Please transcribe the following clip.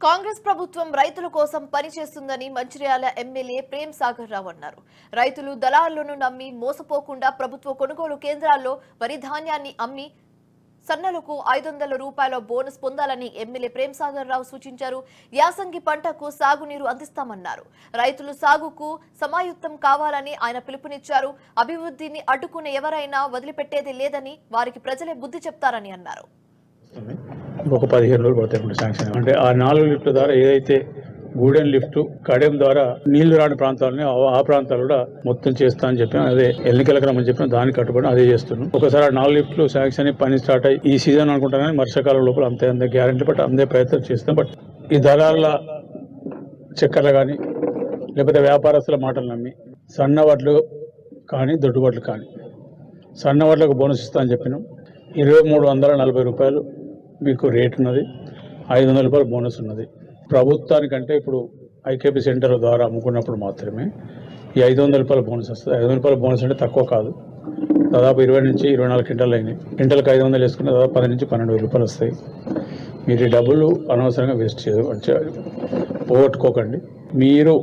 కాంగ్రెస్ ప్రభుత్వం రైతుల కోసం పనిచేస్తుందని మంచిర్యాల ఎమ్మెల్యే ప్రేమ్ సాగర్ రావు అన్నారు. రైతులు దళారులను నమ్మి మోసపోకుండా ప్రభుత్వ కొనుగోలు కేంద్రాల్లో వరి ధాన్యాన్ని అమ్మి సన్నలకు 500 రూపాయల బోనస్ పొందాలని ఎమ్మెల్యే ప్రేమ్ సాగర్ రావు సూచించారు. యాసంగి పంటకు సాగునీరు అందిస్తామన్నారు. రైతులు సాగుకు సమాయుత్తం కావాలని ఆయన పిలుపునిచ్చారు. అభివృద్ధిని అడ్డుకునే ఎవరైనా వదిలిపెట్టేది లేదని వారికి ప్రజలే బుద్ధి చెప్తారని అన్నారు. ఒక 15 రోజులు పడతాయి శాంక్షన్ అంటే ఆ 4 లిఫ్ట్ల ద్వారా ఏదైతే గూడెన్ లిఫ్ట్ కడెం ద్వారా నీళ్లు రాని ప్రాంతాలని ఆ ప్రాంతాలు కూడా మొత్తం చేస్తా అని చెప్పిన అదే ఎన్నికల క్రమం చెప్పిన దానికి కట్టుబడి అదే చేస్తున్నాం. ఒకసారి ఆ 4 లిఫ్ట్లు శాంక్షన్ పని స్టార్ట్ అయ్యి ఈ సీజన్ అనుకుంటాను కానీ వర్షాకాలం లోపల అంతే గ్యారెంటీ బట్ అందే ప్రయత్నం చేస్తాం. బట్ ఈ దళాల చక్కర్లు కానీ లేకపోతే వ్యాపారస్తుల మాటలు నమ్మి సన్న వడ్లు కానీ దొడ్డు వడ్లు కానీ సన్న వడ్లకు బోనస్ ఇస్తా అని చెప్పినాం. 2340 రూపాయలు మీకు రేట్ ఉన్నది, 500 రూపాయలు బోనస్ ఉన్నది. ప్రభుత్వానికంటే ఇప్పుడు ఐకేపీ సెంటర్ ద్వారా అమ్ముకున్నప్పుడు మాత్రమే ఈ 500 రూపాయల బోనస్ వస్తుంది. 500 రూపాయల బోనస్ అంటే తక్కువ కాదు, దాదాపు 20 నుంచి 24 క్వింటాలు అయినాయి. క్వింటల్కి 500 వేసుకుంటే దాదాపు 10 నుంచి 12,000 రూపాయలు వస్తాయి. మీరు ఈ డబ్బులు అనవసరంగా వేస్ట్ పోగొట్టుకోకండి. మీరు